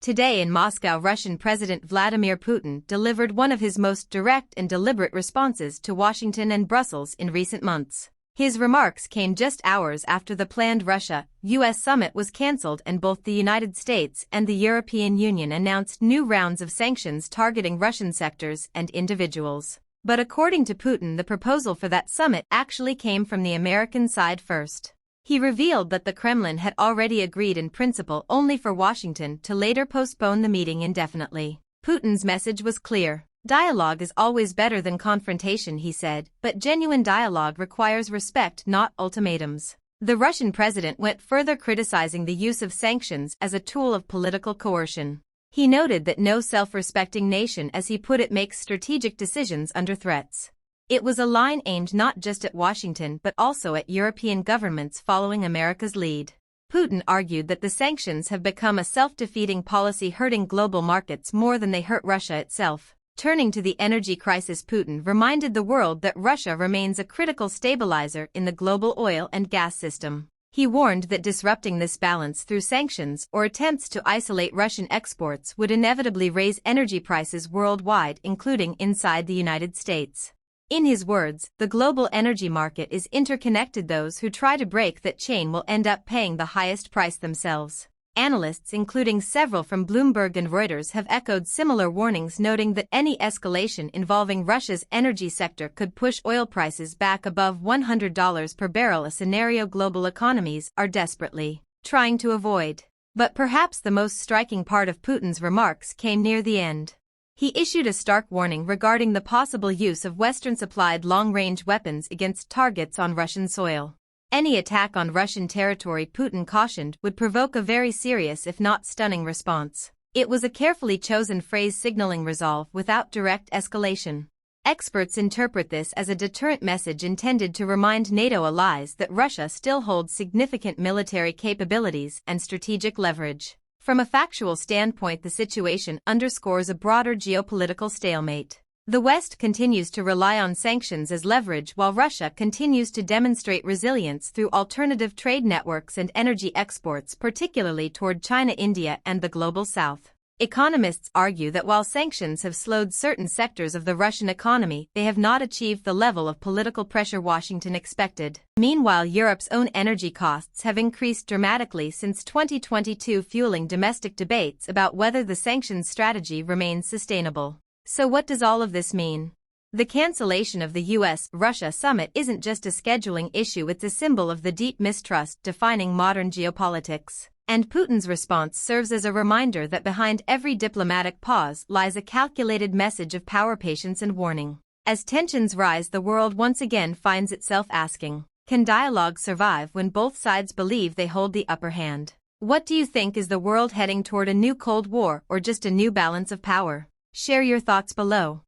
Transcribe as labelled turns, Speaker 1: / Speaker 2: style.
Speaker 1: Today in Moscow, Russian President Vladimir Putin delivered one of his most direct and deliberate responses to Washington and Brussels in recent months. His remarks came just hours after the planned Russia-US summit was cancelled and both the United States and the European Union announced new rounds of sanctions targeting Russian sectors and individuals. But according to Putin, the proposal for that summit actually came from the American side first. He revealed that the Kremlin had already agreed in principle only for Washington to later postpone the meeting indefinitely. Putin's message was clear. Dialogue is always better than confrontation, he said, but genuine dialogue requires respect, not ultimatums. The Russian president went further, criticizing the use of sanctions as a tool of political coercion. He noted that no self-respecting nation, as he put it, makes strategic decisions under threats. It was a line aimed not just at Washington but also at European governments following America's lead. Putin argued that the sanctions have become a self-defeating policy, hurting global markets more than they hurt Russia itself. Turning to the energy crisis, Putin reminded the world that Russia remains a critical stabilizer in the global oil and gas system. He warned that disrupting this balance through sanctions or attempts to isolate Russian exports would inevitably raise energy prices worldwide, including inside the United States. In his words, the global energy market is interconnected. Those who try to break that chain will end up paying the highest price themselves. Analysts, including several from Bloomberg and Reuters, have echoed similar warnings, noting that any escalation involving Russia's energy sector could push oil prices back above $100 per barrel, a scenario global economies are desperately trying to avoid. But perhaps the most striking part of Putin's remarks came near the end. He issued a stark warning regarding the possible use of Western-supplied long-range weapons against targets on Russian soil. Any attack on Russian territory, Putin cautioned, would provoke a very serious if not stunning response. It was a carefully chosen phrase signaling resolve without direct escalation. Experts interpret this as a deterrent message intended to remind NATO allies that Russia still holds significant military capabilities and strategic leverage. From a factual standpoint, the situation underscores a broader geopolitical stalemate. The West continues to rely on sanctions as leverage, while Russia continues to demonstrate resilience through alternative trade networks and energy exports, particularly toward China, India, and the global South. Economists argue that while sanctions have slowed certain sectors of the Russian economy, they have not achieved the level of political pressure Washington expected. Meanwhile, Europe's own energy costs have increased dramatically since 2022, fueling domestic debates about whether the sanctions strategy remains sustainable. So what does all of this mean? The cancellation of the US-Russia summit isn't just a scheduling issue, it's a symbol of the deep mistrust defining modern geopolitics. And Putin's response serves as a reminder that behind every diplomatic pause lies a calculated message of power, patience, and warning. As tensions rise, the world once again finds itself asking, can dialogue survive when both sides believe they hold the upper hand? What do you think? Is the world heading toward a new Cold War or just a new balance of power? Share your thoughts below.